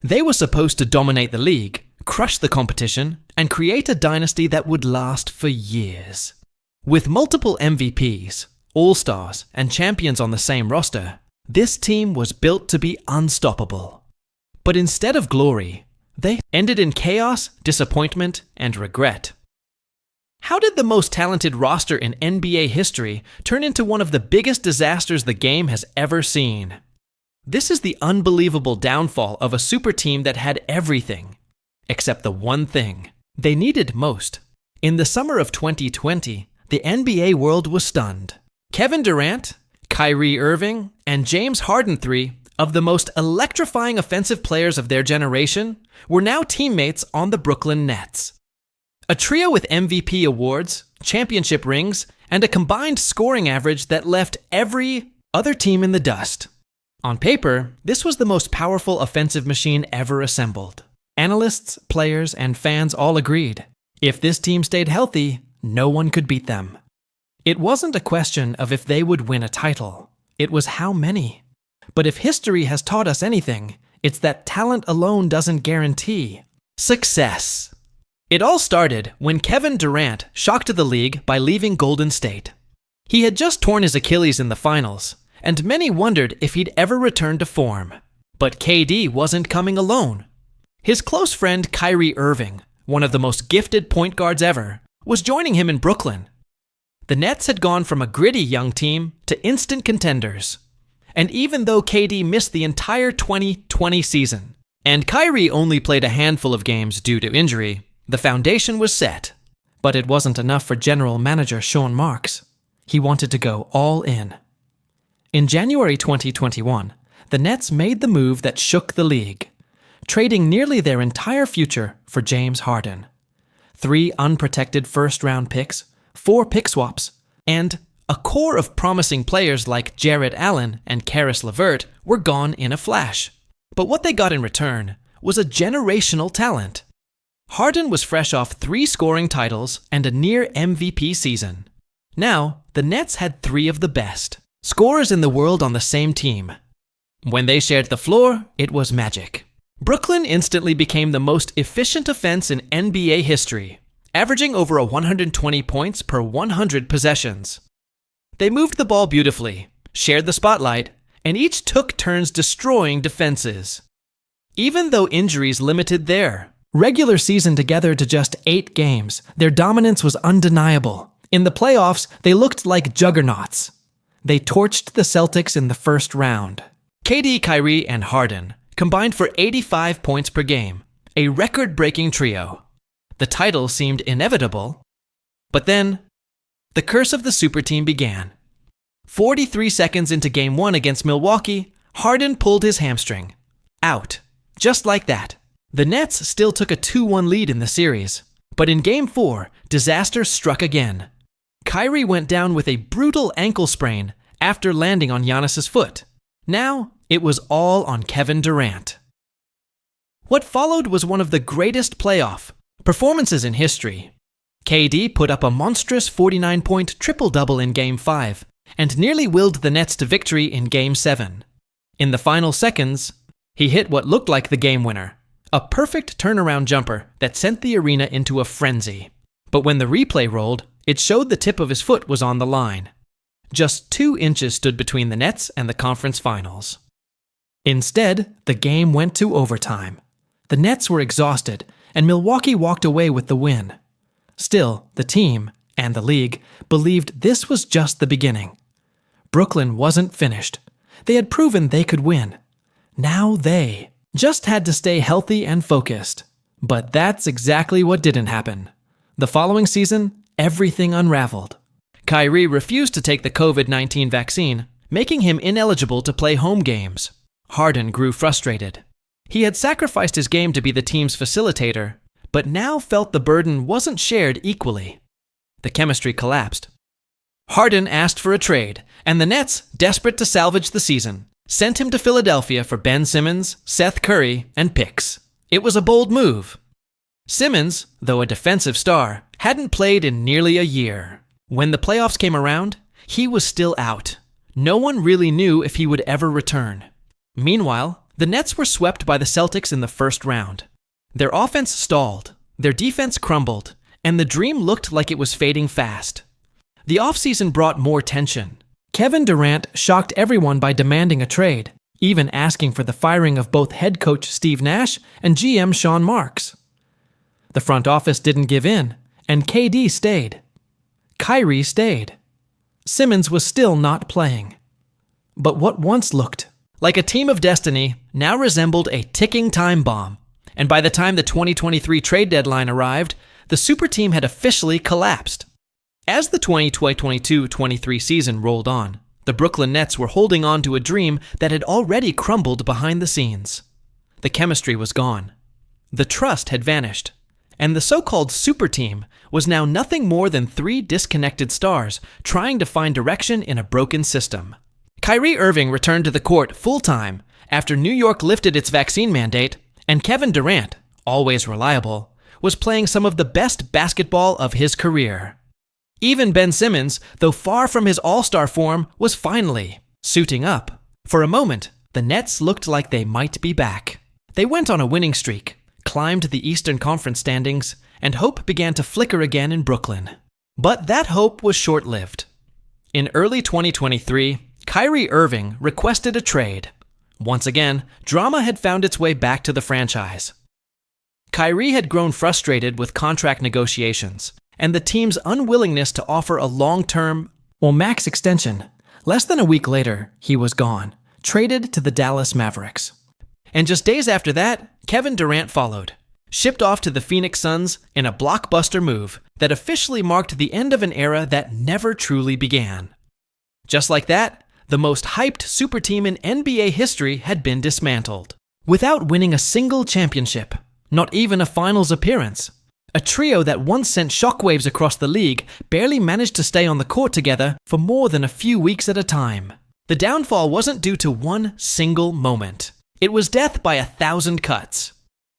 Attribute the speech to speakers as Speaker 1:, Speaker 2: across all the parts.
Speaker 1: They were supposed to dominate the league, crush the competition, and create a dynasty that would last for years. With multiple MVPs, All-Stars, and champions on the same roster, this team was built to be unstoppable. But instead of glory, they ended in chaos, disappointment, and regret. How did the most talented roster in NBA history turn into one of the biggest disasters the game has ever seen? This is the unbelievable downfall of a super team that had everything, except the one thing they needed most. In the summer of 2020, the NBA world was stunned. Kevin Durant, Kyrie Irving, and James Harden, three of the most electrifying offensive players of their generation, were now teammates on the Brooklyn Nets. A trio with MVP awards, championship rings, and a combined scoring average that left every other team in the dust. On paper, this was the most powerful offensive machine ever assembled. Analysts, players, and fans all agreed. If this team stayed healthy, no one could beat them. It wasn't a question of if they would win a title. It was how many. But if history has taught us anything, it's that talent alone doesn't guarantee success. It all started when Kevin Durant shocked the league by leaving Golden State. He had just torn his Achilles in the finals, and many wondered if he'd ever return to form. But KD wasn't coming alone. His close friend Kyrie Irving, one of the most gifted point guards ever, was joining him in Brooklyn. The Nets had gone from a gritty young team to instant contenders. And even though KD missed the entire 2020 season, and Kyrie only played a handful of games due to injury, the foundation was set. But it wasn't enough for general manager Sean Marks. He wanted to go all in. In January 2021, the Nets made the move that shook the league, trading nearly their entire future for James Harden. 3 unprotected first-round picks, 4 pick swaps, and a core of promising players like Jarrett Allen and Karis LeVert were gone in a flash. But what they got in return was a generational talent. Harden was fresh off 3 scoring titles and a near MVP season. Now, the Nets had 3 of the best scorers in the world on the same team. When they shared the floor, it was magic. Brooklyn instantly became the most efficient offense in NBA history, averaging over 120 points per 100 possessions. They moved the ball beautifully, shared the spotlight, and each took turns destroying defenses. Even though injuries limited their regular season together to just 8 games, their dominance was undeniable. In the playoffs, they looked like juggernauts. They torched the Celtics in the first round. KD, Kyrie, and Harden combined for 85 points per game, a record-breaking trio. The title seemed inevitable, but then the curse of the Superteam began. 43 seconds into Game 1 against Milwaukee, Harden pulled his hamstring. Out. Just like that. The Nets still took a 2-1 lead in the series, but in Game 4, disaster struck again. Kyrie went down with a brutal ankle sprain after landing on Giannis's foot. Now, it was all on Kevin Durant. What followed was one of the greatest playoff performances in history. KD put up a monstrous 49-point triple-double in Game 5 and nearly willed the Nets to victory in Game 7. In the final seconds, he hit what looked like the game winner, a perfect turnaround jumper that sent the arena into a frenzy. But when the replay rolled, it showed the tip of his foot was on the line. Just 2 inches stood between the Nets and the conference finals. Instead, the game went to overtime. The Nets were exhausted, and Milwaukee walked away with the win. Still, the team, and the league, believed this was just the beginning. Brooklyn wasn't finished. They had proven they could win. Now they just had to stay healthy and focused. But that's exactly what didn't happen. The following season, everything unraveled. Kyrie refused to take the COVID-19 vaccine, making him ineligible to play home games. Harden grew frustrated. He had sacrificed his game to be the team's facilitator, but now felt the burden wasn't shared equally. The chemistry collapsed. Harden asked for a trade, and the Nets, desperate to salvage the season, sent him to Philadelphia for Ben Simmons, Seth Curry, and picks. It was a bold move. Simmons, though a defensive star, hadn't played in nearly a year. When the playoffs came around, he was still out. No one really knew if he would ever return. Meanwhile, The Nets were swept by the Celtics in the first round. Their offense stalled, their defense crumbled, and the dream looked like it was fading fast. The offseason brought more tension. Kevin Durant shocked everyone by demanding a trade, even asking for the firing of both head coach Steve Nash and GM Sean Marks. The front office didn't give in, and KD stayed. Kyrie stayed. Simmons was still not playing. But what once looked like a team of destiny now resembled a ticking time bomb, and by the time the 2023 trade deadline arrived, the Superteam had officially collapsed. As the 2022-23 season rolled on, the Brooklyn Nets were holding on to a dream that had already crumbled behind the scenes. The chemistry was gone. The trust had vanished. And the so-called Superteam was now nothing more than three disconnected stars trying to find direction in a broken system. Kyrie Irving returned to the court full-time after New York lifted its vaccine mandate, and Kevin Durant, always reliable, was playing some of the best basketball of his career. Even Ben Simmons, though far from his all-star form, was finally suiting up. For a moment, the Nets looked like they might be back. They went on a winning streak, climbed the Eastern Conference standings, and hope began to flicker again in Brooklyn. But that hope was short-lived. In early 2023, Kyrie Irving requested a trade. Once again, drama had found its way back to the franchise. Kyrie had grown frustrated with contract negotiations and the team's unwillingness to offer a long-term, max extension. Less than a week later, he was gone, traded to the Dallas Mavericks. And just days after that, Kevin Durant followed, shipped off to the Phoenix Suns in a blockbuster move that officially marked the end of an era that never truly began. Just like that, the most hyped Superteam in NBA history had been dismantled. Without winning a single championship, not even a finals appearance, a trio that once sent shockwaves across the league barely managed to stay on the court together for more than a few weeks at a time. The downfall wasn't due to one single moment. It was death by 1,000 cuts.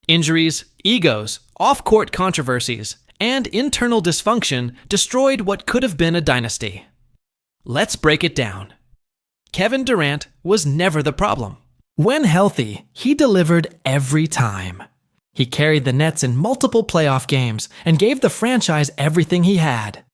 Speaker 1: Injuries, egos, off-court controversies, and internal dysfunction destroyed what could have been a dynasty. Let's break it down. Kevin Durant was never the problem. When healthy, he delivered every time. He carried the Nets in multiple playoff games and gave the franchise everything he had.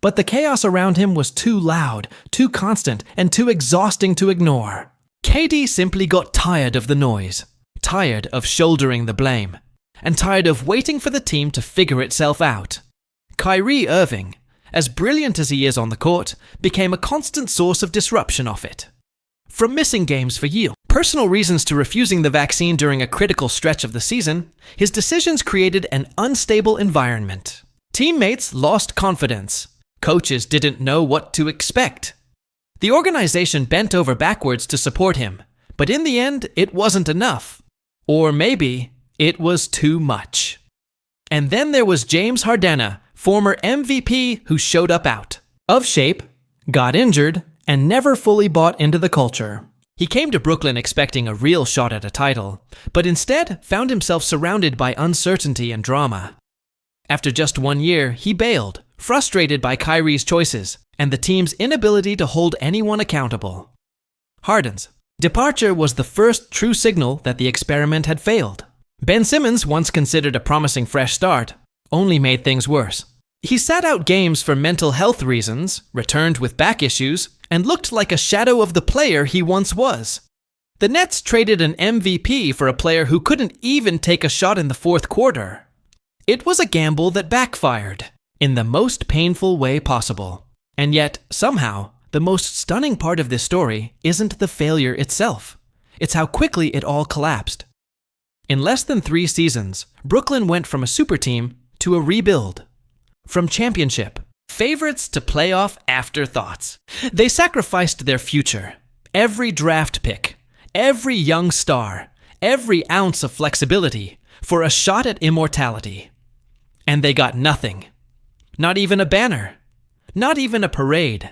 Speaker 1: But the chaos around him was too loud, too constant, and too exhausting to ignore. KD simply got tired of the noise, tired of shouldering the blame, and tired of waiting for the team to figure itself out. Kyrie Irving, as brilliant as he is on the court, became a constant source of disruption off it. From missing games for years, personal reasons to refusing the vaccine during a critical stretch of the season, his decisions created an unstable environment. Teammates lost confidence. Coaches didn't know what to expect. The organization bent over backwards to support him, but in the end, it wasn't enough. Or maybe it was too much. And then there was James Harden, former MVP who showed up out of shape, got injured, and never fully bought into the culture. He came to Brooklyn expecting a real shot at a title, but instead found himself surrounded by uncertainty and drama. After just 1 year, he bailed, frustrated by Kyrie's choices and the team's inability to hold anyone accountable. Harden's departure was the first true signal that the experiment had failed. Ben Simmons, once considered a promising fresh start, only made things worse. He sat out games for mental health reasons, returned with back issues, and looked like a shadow of the player he once was. The Nets traded an MVP for a player who couldn't even take a shot in the fourth quarter. It was a gamble that backfired, in the most painful way possible. And yet, somehow, the most stunning part of this story isn't the failure itself. It's how quickly it all collapsed. In less than 3 seasons, Brooklyn went from a super team to a rebuild. From championship favorites to playoff afterthoughts. They sacrificed their future, every draft pick, every young star, every ounce of flexibility for a shot at immortality. And they got nothing. Not even a banner. Not even a parade.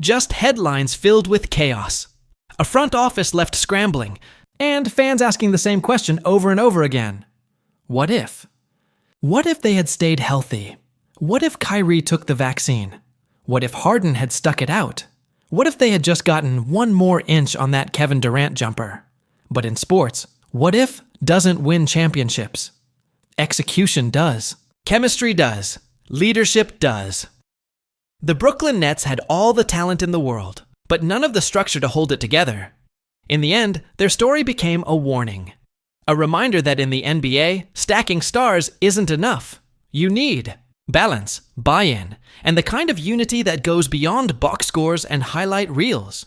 Speaker 1: Just headlines filled with chaos. A front office left scrambling, and fans asking the same question over and over again. What if? What if they had stayed healthy? What if Kyrie took the vaccine? What if Harden had stuck it out? What if they had just gotten 1 more inch on that Kevin Durant jumper? But in sports, what if doesn't win championships? Execution does. Chemistry does. Leadership does. The Brooklyn Nets had all the talent in the world, but none of the structure to hold it together. In the end, their story became a warning. A reminder that in the NBA, stacking stars isn't enough. You need balance, buy-in, and the kind of unity that goes beyond box scores and highlight reels.